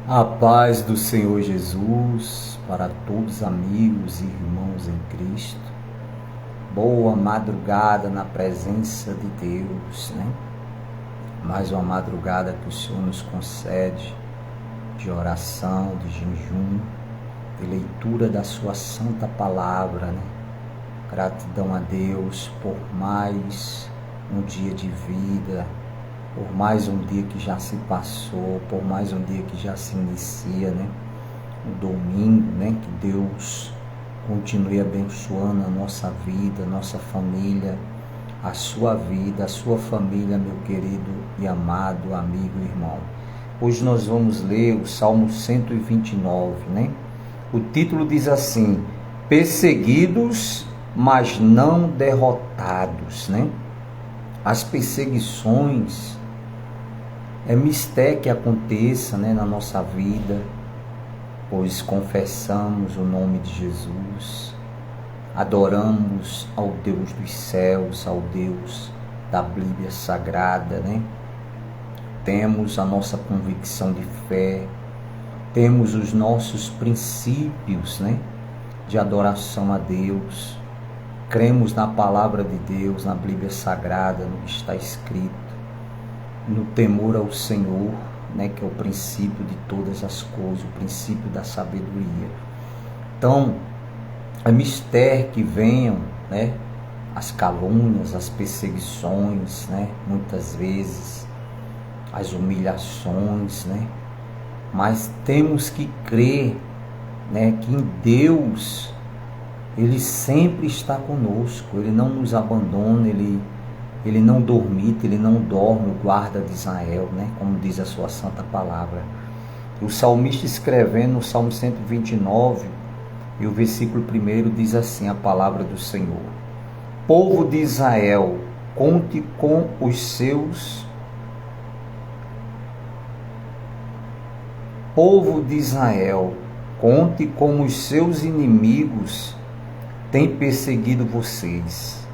A paz do Senhor Jesus para todos amigos e irmãos em Cristo. Boa madrugada na presença de Deus, né? Mais uma madrugada que o Senhor nos concede de oração, de jejum, de leitura da sua santa palavra, né? Gratidão a Deus por mais um dia de vida, por mais um dia que já se passou, por mais um dia que já se inicia, né? O domingo, né? Que Deus continue abençoando a nossa vida, a nossa família, a sua vida, a sua família, meu querido e amado amigo e irmão. Hoje nós vamos ler o Salmo 129, né? O título diz assim: Perseguidos, mas não derrotados, né? As perseguições é mistério que aconteça, né, na nossa vida, pois confessamos o nome de Jesus, adoramos ao Deus dos céus, ao Deus da Bíblia Sagrada, né? Temos a nossa convicção de fé, temos os nossos princípios, né, de adoração a Deus, cremos na palavra de Deus, na Bíblia Sagrada, no que está escrito, no temor ao Senhor, né, que é o princípio de todas as coisas, o princípio da sabedoria. Então, é mistério que venham, né, as calúnias, as perseguições, né, muitas vezes as humilhações, né, mas temos que crer, né, que em Deus Ele sempre está conosco, Ele não nos abandona, Ele não dormita, Ele não dorme, o guarda de Israel, né? Como diz a sua santa palavra. O salmista escrevendo no Salmo 129, e o versículo 1 diz assim a palavra do Senhor: Povo de Israel, conte com os seus... Povo de Israel, conte como os seus inimigos têm perseguido vocês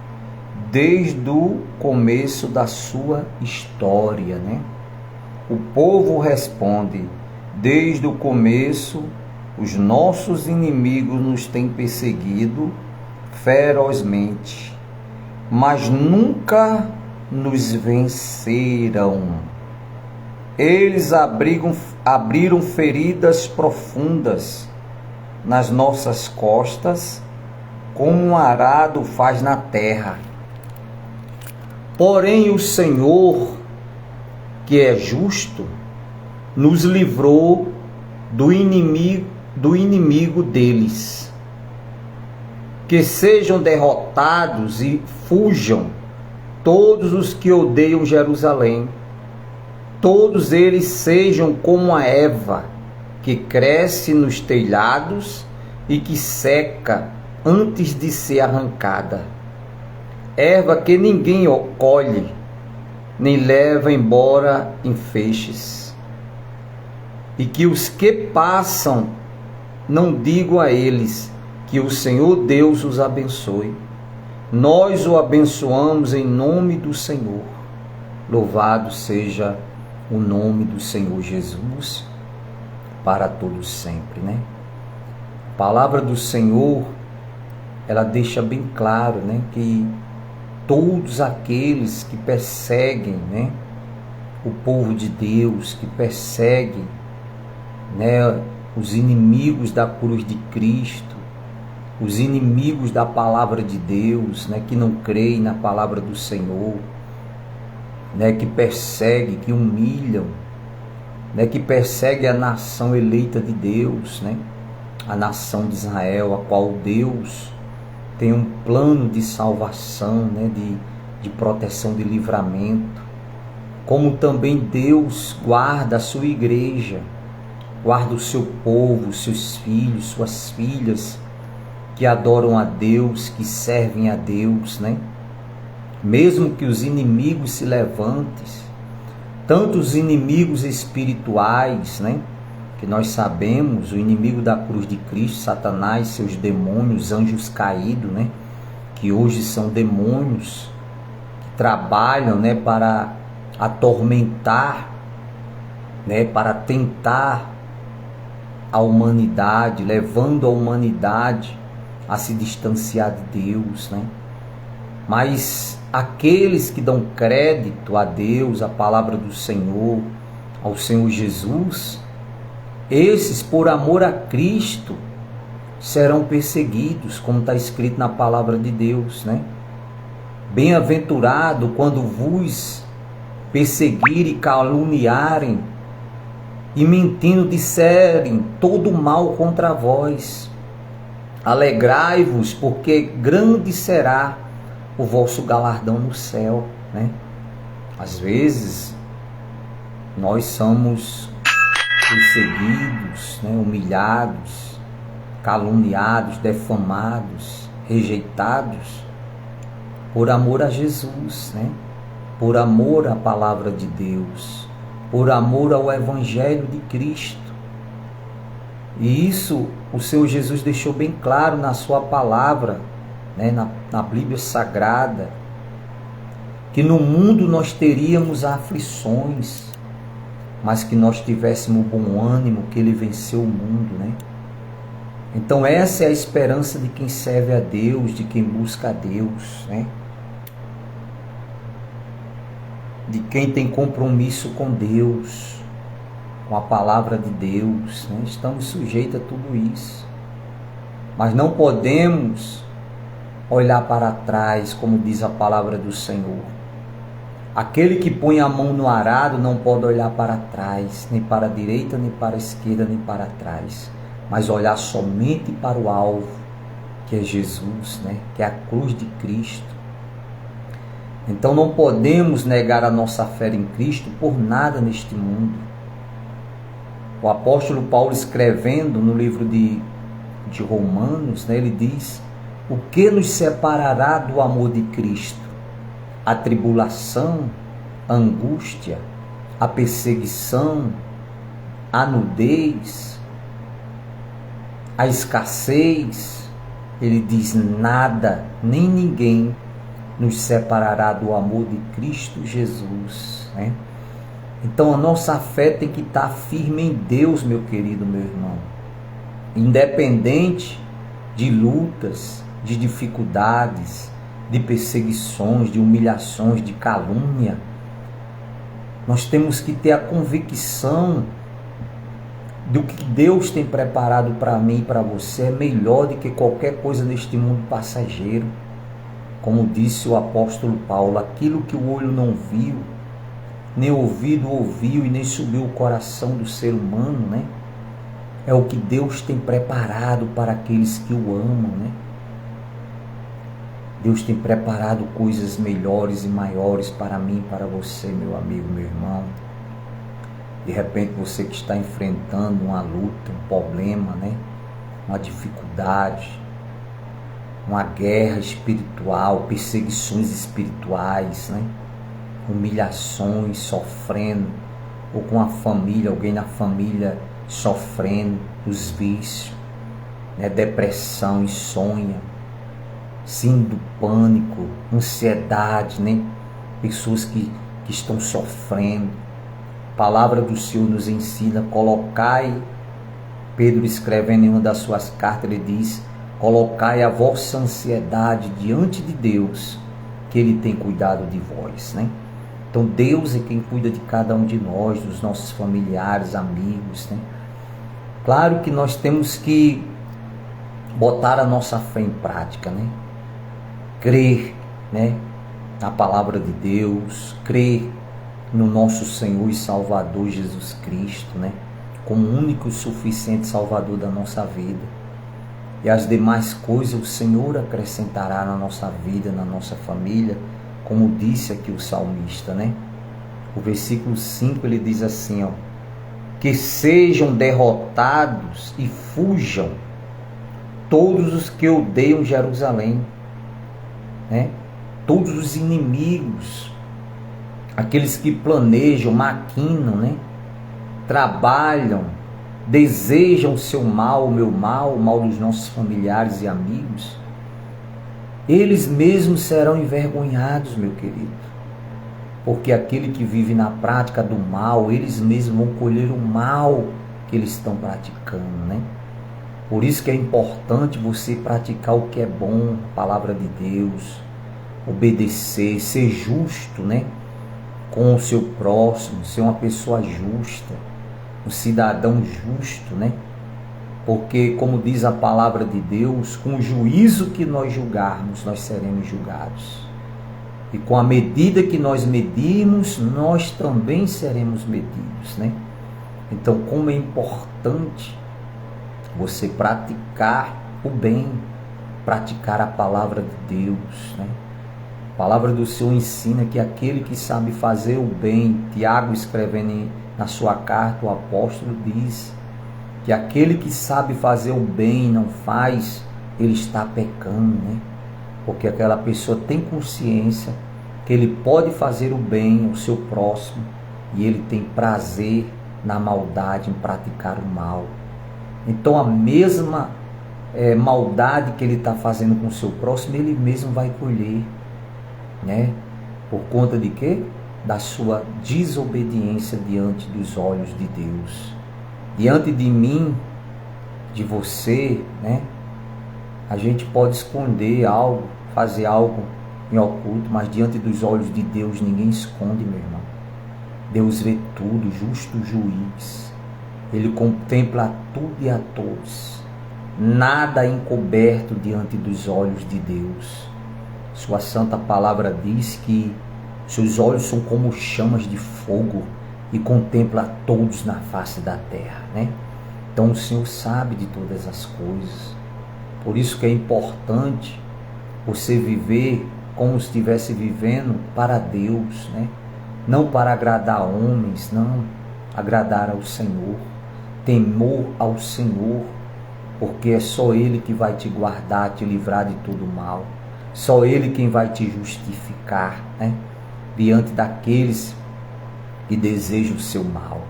desde o começo da sua história, né? O povo responde: desde o começo, os nossos inimigos nos têm perseguido ferozmente, mas nunca nos venceram. Eles abriram feridas profundas nas nossas costas, como um arado faz na terra. Porém, o Senhor, que é justo, nos livrou do inimigo deles. Que sejam derrotados e fujam todos os que odeiam Jerusalém. Todos eles sejam como a erva que cresce nos telhados e que seca antes de ser arrancada. Erva que ninguém colhe, nem leva embora em feixes. E que os que passam não digam a eles que o Senhor Deus os abençoe. Nós o abençoamos em nome do Senhor. Louvado seja o nome do Senhor Jesus para todos sempre, né? A palavra do Senhor, ela deixa bem claro, né, que todos aqueles que perseguem, né, o povo de Deus, que perseguem, né, os inimigos da cruz de Cristo, os inimigos da palavra de Deus, né, que não creem na palavra do Senhor, né, que perseguem, que humilham, né, que perseguem a nação eleita de Deus, né, a nação de Israel, a qual Deus tem um plano de salvação, né, de proteção, de livramento. Como também Deus guarda a sua igreja, guarda o seu povo, seus filhos, suas filhas, que adoram a Deus, que servem a Deus, né? Mesmo que os inimigos se levantem, tanto os inimigos espirituais, né, que nós sabemos, o inimigo da cruz de Cristo, Satanás, seus demônios, anjos caídos, né, que hoje são demônios, que trabalham, né, para atormentar, né, para tentar a humanidade, levando a humanidade a se distanciar de Deus, né? Mas aqueles que dão crédito a Deus, à palavra do Senhor, ao Senhor Jesus, esses, por amor a Cristo, serão perseguidos, como está escrito na palavra de Deus, né? Bem-aventurado quando vos perseguirem e caluniarem e mentindo disserem todo mal contra vós. Alegrai-vos, porque grande será o vosso galardão no céu, né? Às vezes nós somos perseguidos, né? Humilhados, caluniados, defamados, rejeitados por amor a Jesus, né? Por amor à palavra de Deus, por amor ao Evangelho de Cristo. E isso o Senhor Jesus deixou bem claro na sua palavra, né? na Bíblia Sagrada, que no mundo nós teríamos aflições, mas que nós tivéssemos bom ânimo, que Ele venceu o mundo, né? Então essa é a esperança de quem serve a Deus, de quem busca a Deus, né? De quem tem compromisso com Deus, com a palavra de Deus, né? Estamos sujeitos a tudo isso, mas não podemos olhar para trás, como diz a palavra do Senhor. Aquele que põe a mão no arado não pode olhar para trás, nem para a direita, nem para a esquerda, nem para trás, mas olhar somente para o alvo, que é Jesus, né? Que é a cruz de Cristo. Então não podemos negar a nossa fé em Cristo por nada neste mundo. O apóstolo Paulo, escrevendo no livro de Romanos, né, ele diz: o que nos separará do amor de Cristo? A tribulação, a angústia, a perseguição, a nudez, a escassez. Ele diz: nada, nem ninguém nos separará do amor de Cristo Jesus, né? Então a nossa fé tem que estar firme em Deus, meu querido, meu irmão. Independente de lutas, de dificuldades, de perseguições, de humilhações, de calúnia, nós temos que ter a convicção do que Deus tem preparado para mim e para você é melhor do que qualquer coisa neste mundo passageiro. Como disse o apóstolo Paulo, aquilo que o olho não viu, nem o ouvido ouviu e nem subiu o coração do ser humano, né? É o que Deus tem preparado para aqueles que o amam, né? Deus tem preparado coisas melhores e maiores para mim, para você, meu amigo, meu irmão. De repente você que está enfrentando uma luta, um problema, né? Uma dificuldade, uma guerra espiritual, perseguições espirituais, né? Humilhações, sofrendo, ou com a família, alguém na família sofrendo os vícios, né? Depressão, insônia, síndrome do pânico, ansiedade, né? Pessoas que estão sofrendo. A palavra do Senhor nos ensina: colocai, Pedro escrevendo em uma das suas cartas, ele diz: colocai a vossa ansiedade diante de Deus, que Ele tem cuidado de vós, né? Então Deus é quem cuida de cada um de nós, dos nossos familiares, amigos, né? Claro que nós temos que botar a nossa fé em prática, né? Crer, né, na palavra de Deus, crer no nosso Senhor e Salvador Jesus Cristo, né? Como único e suficiente Salvador da nossa vida. E as demais coisas o Senhor acrescentará na nossa vida, na nossa família, como disse aqui o salmista, né? O versículo 5 ele diz assim, ó: que sejam derrotados e fujam todos os que odeiam Jerusalém, né? Todos os inimigos, aqueles que planejam, maquinam, né? Trabalham, desejam o seu mal, o meu mal, o mal dos nossos familiares e amigos, eles mesmos serão envergonhados, meu querido, porque aquele que vive na prática do mal, eles mesmos vão colher o mal que eles estão praticando, né? Por isso que é importante você praticar o que é bom, a palavra de Deus, obedecer, ser justo, né? Com o seu próximo, ser uma pessoa justa, um cidadão justo, né? Porque, como diz a palavra de Deus, com o juízo que nós julgarmos, nós seremos julgados. E com a medida que nós medirmos, nós também seremos medidos, né? Então, como é importante você praticar o bem, praticar a palavra de Deus, né? A palavra do Senhor ensina que aquele que sabe fazer o bem, Tiago escrevendo na sua carta, o apóstolo diz que aquele que sabe fazer o bem e não faz, ele está pecando, né? Porque aquela pessoa tem consciência que ele pode fazer o bem ao seu próximo e ele tem prazer na maldade, em praticar o mal. Então a mesma maldade que ele está fazendo com o seu próximo, ele mesmo vai colher, né? Por conta de quê? Da sua desobediência diante dos olhos de Deus. Diante de mim, de você, né? A gente pode esconder algo, fazer algo em oculto, mas diante dos olhos de Deus ninguém esconde, meu irmão. Deus vê tudo, justo juiz. Ele contempla tudo e a todos. Nada é encoberto diante dos olhos de Deus. Sua santa palavra diz que seus olhos são como chamas de fogo e contempla a todos na face da terra, né? Então o Senhor sabe de todas as coisas. Por isso que é importante você viver como se estivesse vivendo para Deus, né? Não para agradar homens, não, agradar ao Senhor, temor ao Senhor, porque é só Ele que vai te guardar, te livrar de todo mal, só Ele quem vai te justificar, né? Diante daqueles que desejam o seu mal.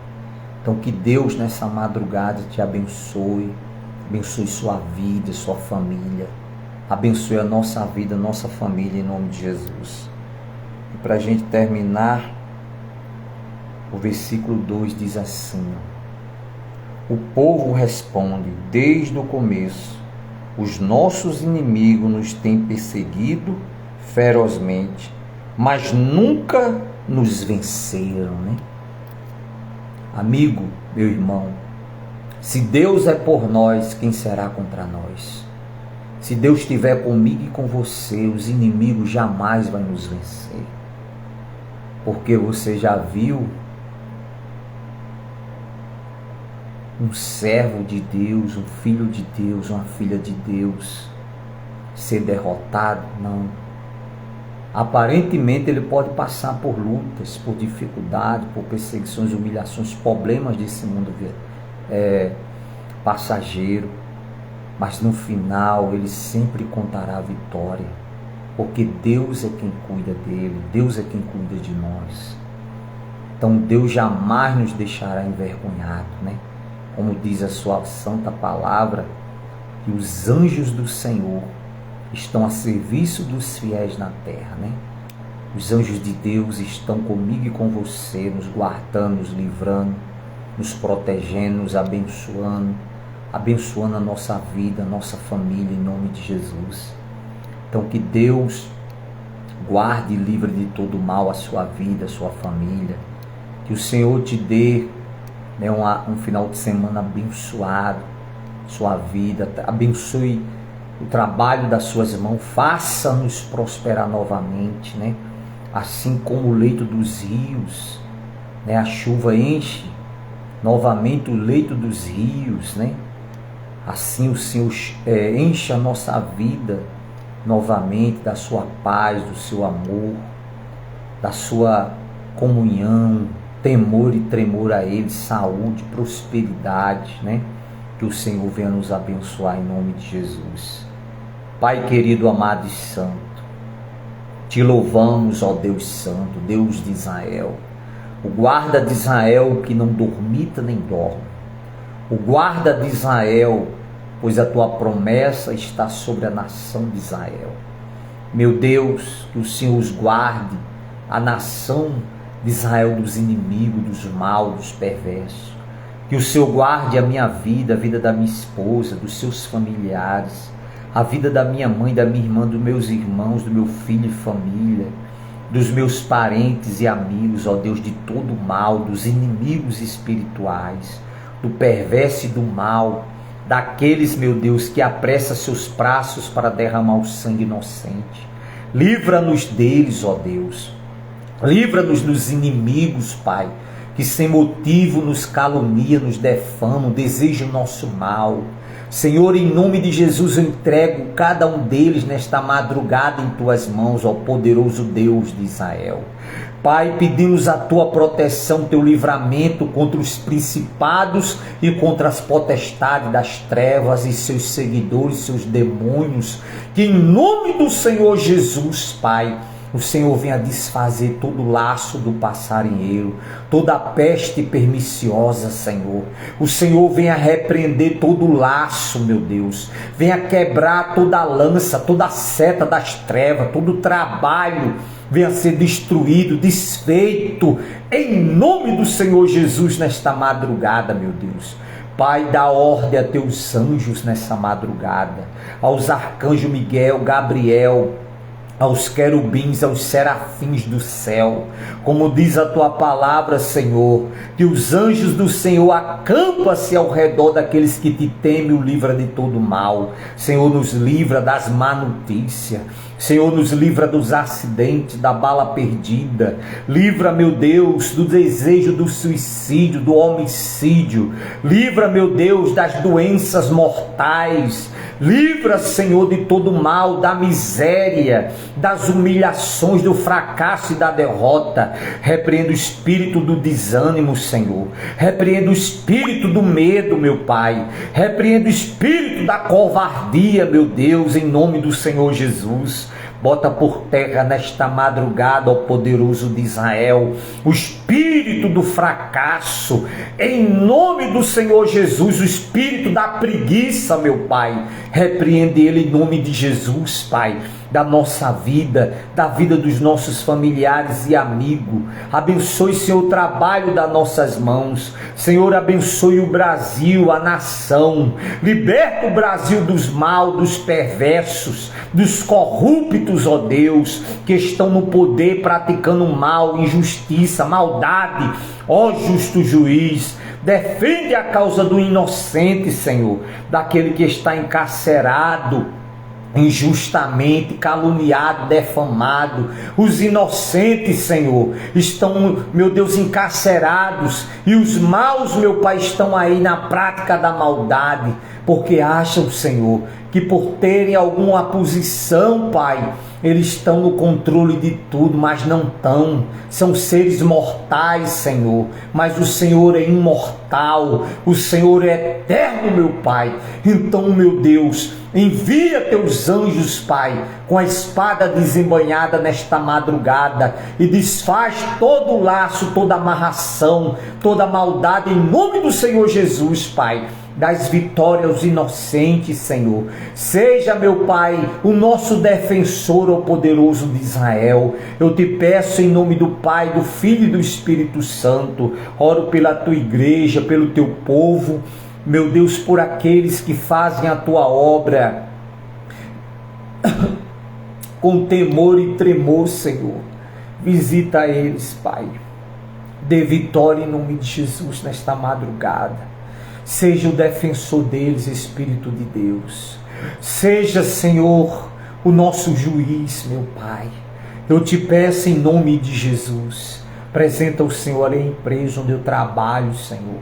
Então que Deus nessa madrugada te abençoe, abençoe sua vida, sua família, abençoe a nossa vida, a nossa família, em nome de Jesus. E para a gente terminar, o versículo 2 diz assim: o povo responde desde o começo: os nossos inimigos nos têm perseguido ferozmente, mas nunca nos venceram, né? Amigo, meu irmão, se Deus é por nós, quem será contra nós? Se Deus estiver comigo e com você, os inimigos jamais vão nos vencer. Porque você já viu um servo de Deus, um filho de Deus, uma filha de Deus ser derrotado? Não. Aparentemente ele pode passar por lutas, por dificuldades, por perseguições, humilhações, problemas desse mundo passageiro, mas no final ele sempre contará a vitória, porque Deus é quem cuida dele, Deus é quem cuida de nós. Então Deus jamais nos deixará envergonhado, né? Como diz a sua santa palavra, que os anjos do Senhor estão a serviço dos fiéis na terra, né? Os anjos de Deus estão comigo e com você, nos guardando, nos livrando, nos protegendo, nos abençoando, abençoando a nossa vida, a nossa família, em nome de Jesus. Então que Deus guarde e livre de todo mal a sua vida, a sua família. Que o Senhor te dê, né, um final de semana abençoado, sua vida, abençoe o trabalho das suas mãos, faça-nos prosperar novamente, né? Assim como o leito dos rios, né? A chuva enche novamente o leito dos rios, né? Assim o Senhor enche a nossa vida novamente da sua paz, do seu amor, da sua comunhão, temor e tremor a Ele, saúde, prosperidade, né? Que o Senhor venha nos abençoar em nome de Jesus. Pai querido, amado e santo, te louvamos, ó Deus santo, Deus de Israel, o guarda de Israel que não dormita nem dorme, o guarda de Israel, pois a tua promessa está sobre a nação de Israel. Meu Deus, que o Senhor os guarde, a nação de Israel, dos inimigos, dos maus, dos perversos. Que o Senhor guarde a minha vida, a vida da minha esposa, dos seus familiares, a vida da minha mãe, da minha irmã, dos meus irmãos, do meu filho e família, dos meus parentes e amigos, ó Deus, de todo o mal, dos inimigos espirituais, do perverso e do mal, daqueles, meu Deus, que apressa seus braços para derramar o sangue inocente. Livra-nos deles, ó Deus. Livra-nos dos inimigos, Pai, que sem motivo nos caluniam, nos defamam, desejam o nosso mal. Senhor, em nome de Jesus, eu entrego cada um deles nesta madrugada em Tuas mãos, ó poderoso Deus de Israel. Pai, pedimos a Tua proteção, Teu livramento contra os principados e contra as potestades das trevas e seus seguidores, seus demônios, que em nome do Senhor Jesus, Pai, o Senhor venha desfazer todo o laço do passarinheiro, toda a peste perniciosa, Senhor. O Senhor venha repreender todo o laço, meu Deus. Venha quebrar toda a lança, toda a seta das trevas, todo o trabalho venha ser destruído, desfeito, em nome do Senhor Jesus nesta madrugada, meu Deus. Pai, dá ordem a Teus anjos nessa madrugada, aos arcanjos Miguel, Gabriel, aos querubins, aos serafins do céu, como diz a Tua palavra, Senhor, que os anjos do Senhor acampam-se ao redor daqueles que Te temem, o livra de todo mal. Senhor, nos livra das má notícias. Senhor, nos livra dos acidentes, da bala perdida. Livra, meu Deus, do desejo do suicídio, do homicídio. Livra, meu Deus, das doenças mortais. Livra, Senhor, de todo mal, da miséria, das humilhações, do fracasso e da derrota. Repreenda o espírito do desânimo, Senhor. Repreenda o espírito do medo, meu Pai. Repreenda o espírito da covardia, meu Deus, em nome do Senhor Jesus. Bota por terra nesta madrugada, ó poderoso de Israel, o espírito do fracasso, em nome do Senhor Jesus, o espírito da preguiça, meu Pai. Repreende ele em nome de Jesus, Pai, da nossa vida, da vida dos nossos familiares e amigos. Abençoe, Senhor, o trabalho das nossas mãos. Senhor, abençoe o Brasil, a nação. Liberta o Brasil dos mal, dos perversos, dos corruptos, ó Deus, que estão no poder praticando mal, injustiça, maldade. Ó justo juiz, defende a causa do inocente, Senhor, daquele que está encarcerado injustamente, caluniado, defamado. Os inocentes, Senhor, estão, meu Deus, encarcerados, e os maus, meu Pai, estão aí na prática da maldade, porque acham, Senhor, que por terem alguma posição, Pai, eles estão no controle de tudo, mas não estão. São seres mortais, Senhor, mas o Senhor é imortal, o Senhor é eterno, meu Pai. Então, meu Deus, envia Teus anjos, Pai, com a espada desembanhada nesta madrugada, e desfaz todo o laço, toda amarração, toda maldade, em nome do Senhor Jesus, Pai. Das vitórias aos inocentes, Senhor. Seja, meu Pai, o nosso defensor, ó poderoso de Israel. Eu te peço em nome do Pai, do Filho e do Espírito Santo. Oro pela Tua igreja, pelo Teu povo, meu Deus, por aqueles que fazem a Tua obra com temor e tremor, Senhor. Visita eles, Pai. Dê vitória em nome de Jesus nesta madrugada. Seja o defensor deles, Espírito de Deus. Seja, Senhor, o nosso juiz, meu Pai. Eu te peço em nome de Jesus. Apresenta o Senhor a empresa onde eu trabalho, Senhor.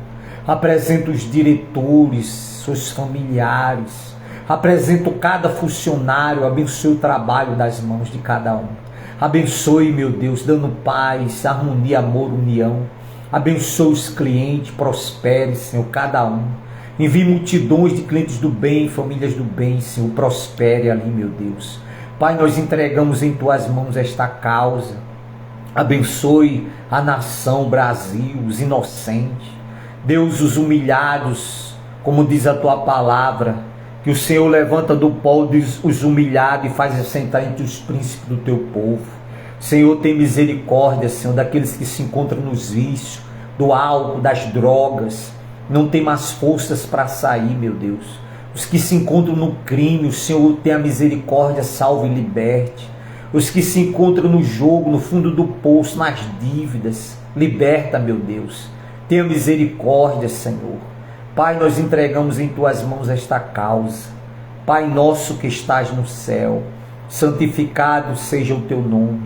Apresenta os diretores, seus familiares. Apresento cada funcionário. Abençoe o trabalho das mãos de cada um. Abençoe, meu Deus, dando paz, harmonia, amor, união. Abençoe os clientes, prospere, Senhor, cada um. Envie multidões de clientes do bem, famílias do bem, Senhor, prospere ali, meu Deus. Pai, nós entregamos em Tuas mãos esta causa. Abençoe a nação, o Brasil, os inocentes. Deus, os humilhados, como diz a Tua palavra, que o Senhor levanta do pó os humilhados e faz assentar entre os príncipes do Teu povo. Senhor, tem misericórdia, Senhor, daqueles que se encontram nos vícios, do álcool, das drogas. não tem mais forças para sair, meu Deus. Os que se encontram no crime, o Senhor tenha misericórdia, salve e liberte. Os que se encontram no jogo, no fundo do poço, nas dívidas, liberta, meu Deus. Tenha misericórdia, Senhor. Pai, nós entregamos em Tuas mãos esta causa. Pai nosso que estás no céu, santificado seja o Teu nome.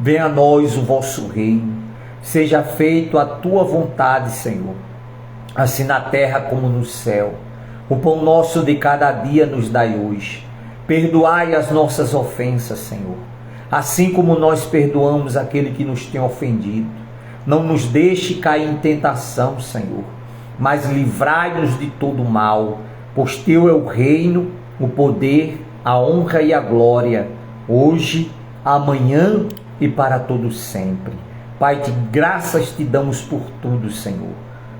Venha a nós o vosso reino. Seja feito a Tua vontade, Senhor, assim na terra como no céu. O pão nosso de cada dia nos dai hoje. Perdoai as nossas ofensas, Senhor, assim como nós perdoamos aquele que nos tem ofendido. Não nos deixe cair em tentação, Senhor, mas livrai-nos de todo mal, pois Teu é o reino, o poder, a honra e a glória, hoje, amanhã e para todo sempre. Pai, graças te damos por tudo, Senhor,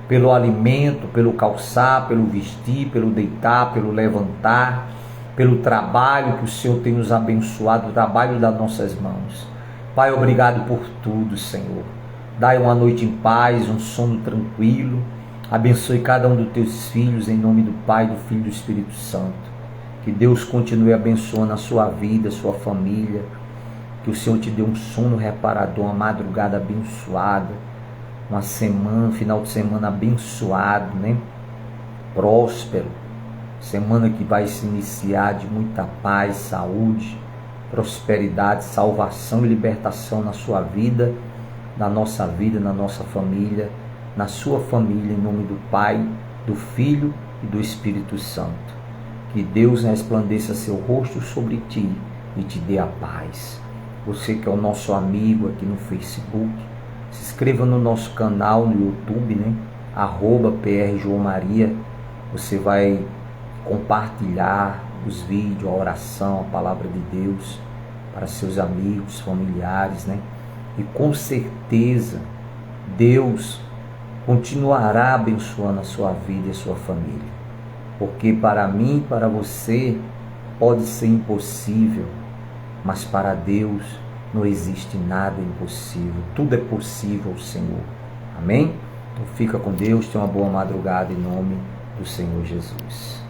pelo alimento, pelo calçar, pelo vestir, pelo deitar, pelo levantar, pelo trabalho que o Senhor tem nos abençoado, o trabalho das nossas mãos. Pai, obrigado por tudo, Senhor. Dai uma noite em paz, um sono tranquilo. Abençoe cada um dos teus filhos, em nome do Pai, do Filho e do Espírito Santo. Que Deus continue abençoando a sua vida, a sua família. Que o Senhor te dê um sono reparador, uma madrugada abençoada, uma semana, final de semana abençoado, né? Próspero. Semana que vai se iniciar de muita paz, saúde, prosperidade, salvação e libertação na sua vida, na nossa vida, na nossa família, na sua família, em nome do Pai, do Filho e do Espírito Santo. Que Deus resplandeça seu rosto sobre ti e te dê a paz. Você que é o nosso amigo aqui no Facebook, se inscreva no nosso canal no YouTube, né? @PR João Maria. Você vai compartilhar os vídeos, a oração, a palavra de Deus para seus amigos, familiares, né? E com certeza Deus continuará abençoando a sua vida e a sua família. Porque para mim, para você, pode ser impossível, mas para Deus não existe nada impossível. Tudo é possível ao Senhor. Amém? Então fica com Deus, tenha uma boa madrugada em nome do Senhor Jesus.